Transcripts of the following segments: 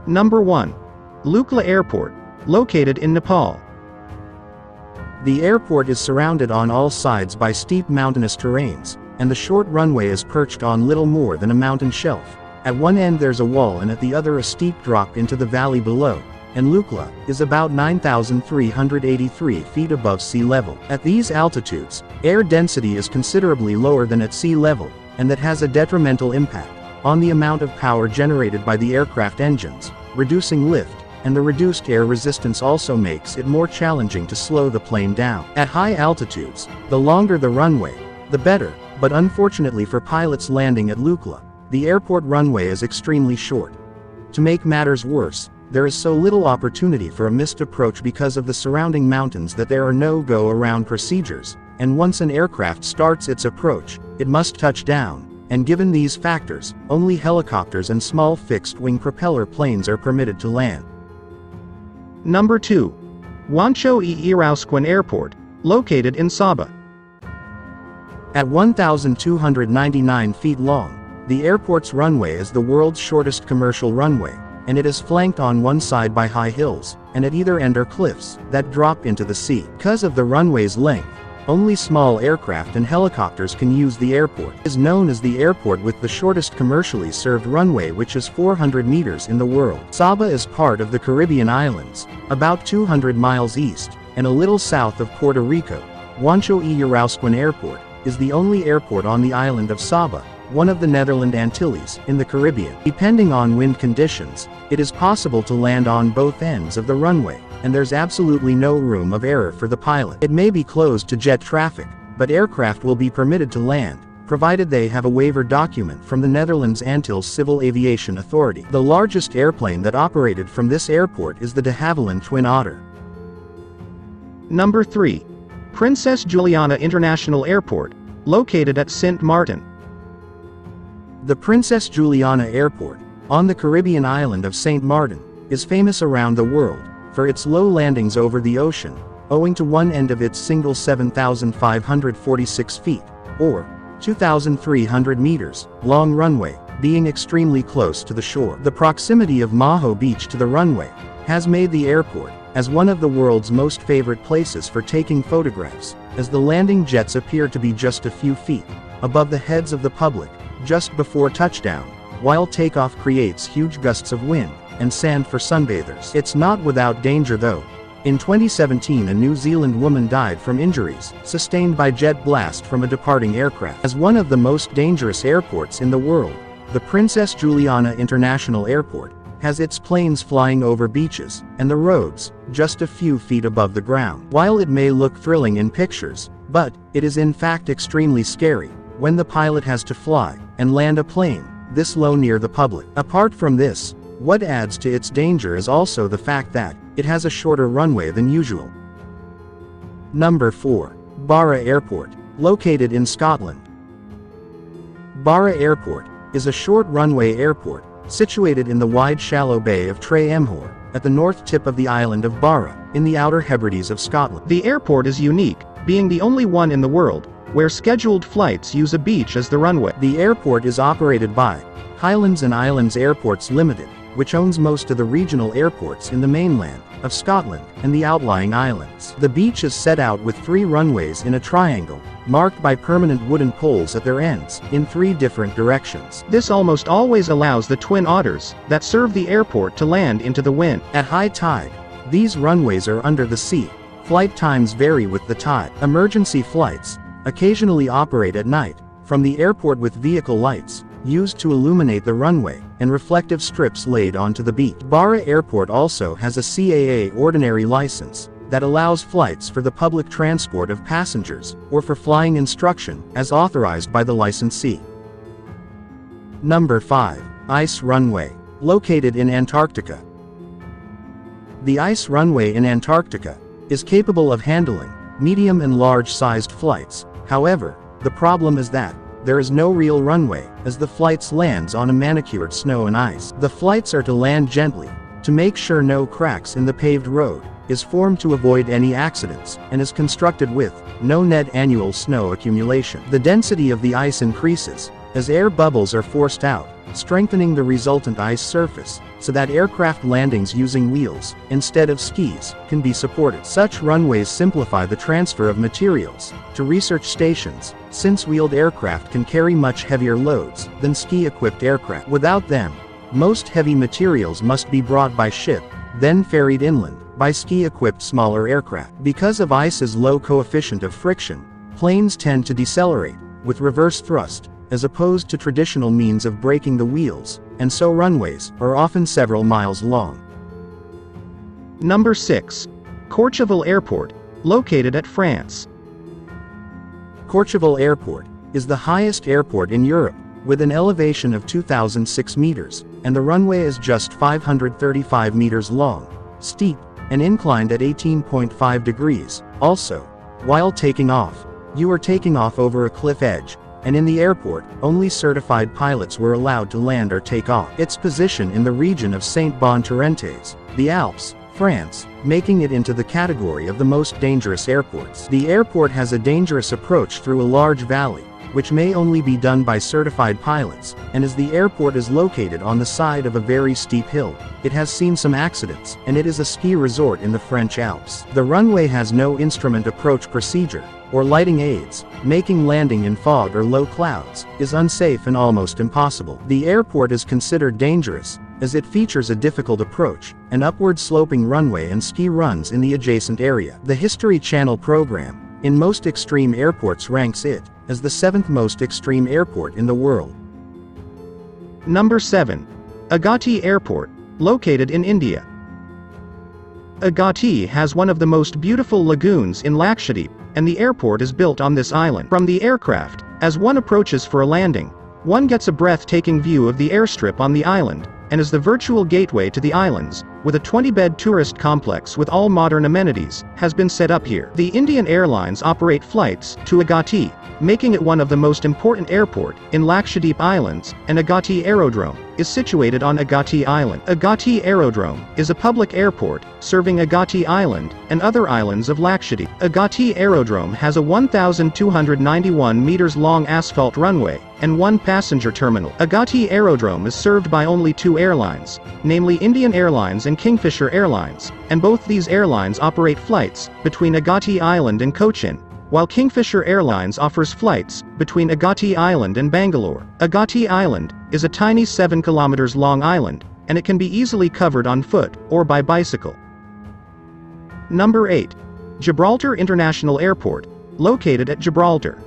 Number 1. Lukla Airport, located in Nepal. The airport is surrounded on all sides by steep mountainous terrains, and the short runway is perched on little more than a mountain shelf. At one end there's a wall and at the other a steep drop into the valley below, and Lukla is about 9,383 feet above sea level. At these altitudes, air density is considerably lower than at sea level, and that has a detrimental impact on the amount of power generated by the aircraft engines, reducing lift, and the reduced air resistance also makes it more challenging to slow the plane down. At high altitudes, the longer the runway, the better, but unfortunately for pilots landing at Lukla, the airport runway is extremely short. To make matters worse, there is so little opportunity for a missed approach because of the surrounding mountains that there are no go-around procedures, and once an aircraft starts its approach, it must touch down, and given these factors, only helicopters and small fixed-wing propeller planes are permitted to land. Number 2. Wancho Irauskwen Airport, located in Sabah. At 1,299 feet long, the airport's runway is the world's shortest commercial runway, and it is flanked on one side by high hills, and at either end are cliffs that drop into the sea. Because of the runway's length, only small aircraft and helicopters can use the airport. It is known as the airport with the shortest commercially served runway, which is 400 meters in the world. Sabah is part of the Caribbean islands, about 200 miles east, and a little south of Puerto Rico. Wancho Irauskwen Airport is the only airport on the island of Sabah, one of the Netherlands Antilles, in the Caribbean. Depending on wind conditions, it is possible to land on both ends of the runway, and there's absolutely no room of error for the pilot. It may be closed to jet traffic, but aircraft will be permitted to land, provided they have a waiver document from the Netherlands Antilles Civil Aviation Authority. The largest airplane that operated from this airport is the de Havilland Twin Otter. Number 3. Princess Juliana International Airport, located at Sint Maarten. The Princess Juliana Airport, on the Caribbean island of St. Martin, is famous around the world for its low landings over the ocean, owing to one end of its single 7,546 feet, or 2,300 meters, long runway, being extremely close to the shore. The proximity of Maho Beach to the runway has made the airport as one of the world's most favorite places for taking photographs, as the landing jets appear to be just a few feet above the heads of the public just before touchdown, while takeoff creates huge gusts of wind and sand for sunbathers. It's not without danger though. In 2017, a New Zealand woman died from injuries sustained by jet blast from a departing aircraft. As one of the most dangerous airports in the world, the Princess Juliana International Airport has its planes flying over beaches and the roads just a few feet above the ground. While it may look thrilling in pictures, but it is in fact extremely scary when the pilot has to fly and land a plane this low near the public. Apart from this, what adds to its danger is also the fact that it has a shorter runway than usual. Number 4. Barra Airport, located in Scotland. Barra Airport is a short runway airport situated in the wide shallow bay of Tre Emhor, at the north tip of the island of Barra, in the Outer Hebrides of Scotland. The airport is unique, being the only one in the world where scheduled flights use a beach as the runway. The airport is operated by Highlands and Islands Airports Limited, which owns most of the regional airports in the mainland of Scotland and the outlying islands. The beach is set out with 3 runways in a triangle, marked by permanent wooden poles at their ends, in 3 different directions. This almost always allows the twin otters that serve the airport to land into the wind. At high tide, these runways are under the sea. Flight times vary with the tide. Emergency flights occasionally operate at night, from the airport with vehicle lights used to illuminate the runway, and reflective strips laid onto the beach. Barra Airport also has a CAA ordinary license that allows flights for the public transport of passengers, or for flying instruction, as authorized by the licensee. Number 5. Ice Runway, located in Antarctica. The ice runway in Antarctica is capable of handling medium and large-sized flights. However, the problem is that there is no real runway, as the flights lands on a manicured snow and ice. The flights are to land gently, to make sure no cracks in the paved road is formed to avoid any accidents, and is constructed with no net annual snow accumulation. The density of the ice increases as air bubbles are forced out, strengthening the resultant ice surface, so that aircraft landings using wheels, instead of skis, can be supported. Such runways simplify the transfer of materials to research stations, since wheeled aircraft can carry much heavier loads than ski-equipped aircraft. Without them, most heavy materials must be brought by ship, then ferried inland by ski-equipped smaller aircraft. Because of ice's low coefficient of friction, planes tend to decelerate with reverse thrust, as opposed to traditional means of braking the wheels, and so runways are often several miles long. Number 6. Courchevel Airport, located at France. Courchevel Airport is the highest airport in Europe, with an elevation of 2,006 meters, and the runway is just 535 meters long, steep, and inclined at 18.5 degrees. Also, while taking off, you are taking off over a cliff edge, and in the airport, only certified pilots were allowed to land or take off. Its position in the region of Saint-Bon-Torrentes, the Alps, France, making it into the category of the most dangerous airports. The airport has a dangerous approach through a large valley, which may only be done by certified pilots, and as the airport is located on the side of a very steep hill, it has seen some accidents, and it is a ski resort in the French Alps. The runway has no instrument approach procedure, or lighting aids, making landing in fog or low clouds is unsafe and almost impossible. The airport is considered dangerous, as it features a difficult approach, an upward sloping runway and ski runs in the adjacent area. The History Channel program, in most extreme airports, ranks it as the 7th most extreme airport in the world. Number 7. Agatti Airport, located in India. Agatti has one of the most beautiful lagoons in Lakshadweep, and the airport is built on this island. From the aircraft, as one approaches for a landing, one gets a breathtaking view of the airstrip on the island, and is the virtual gateway to the islands, with a 20-bed tourist complex with all modern amenities, has been set up here. The Indian Airlines operate flights to Agatti, making it one of the most important airport in Lakshadweep Islands, and Agatti Aerodrome is situated on Agatti Island. Agatti Aerodrome is a public airport serving Agatti Island and other islands of Lakshadweep. Agatti Aerodrome has a 1,291 meters long asphalt runway and one passenger terminal. Agatti Aerodrome is served by only 2 airlines, namely Indian Airlines and Kingfisher Airlines, and both these airlines operate flights between Agatti Island and Cochin, while Kingfisher Airlines offers flights between Agatti Island and Bangalore. Agatti Island is a tiny 7 kilometers long island, and it can be easily covered on foot or by bicycle. Number 8. Gibraltar International Airport, located at Gibraltar.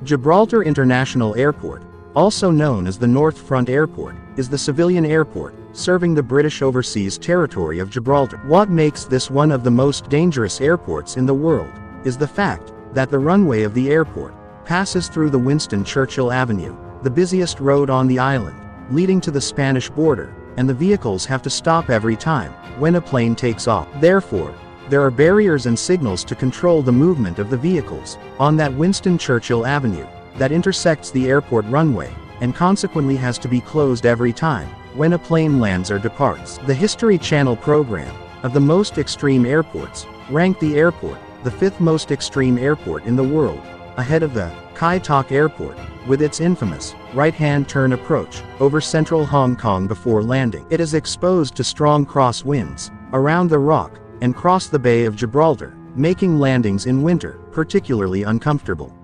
Gibraltar International Airport, also known as the North Front Airport, is the civilian airport serving the British Overseas Territory of Gibraltar. What makes this one of the most dangerous airports in the world is the fact that the runway of the airport passes through the Winston Churchill Avenue, the busiest road on the island, leading to the Spanish border, and the vehicles have to stop every time when a plane takes off. Therefore, there are barriers and signals to control the movement of the vehicles on that Winston Churchill Avenue that intersects the airport runway, and consequently has to be closed every time when a plane lands or departs. The History Channel program of the most extreme airports ranked the airport the 5th most extreme airport in the world, ahead of the Kai Tak Airport, with its infamous right-hand turn approach over central Hong Kong before landing. It is exposed to strong cross winds around the rock and cross the Bay of Gibraltar, making landings in winter particularly uncomfortable.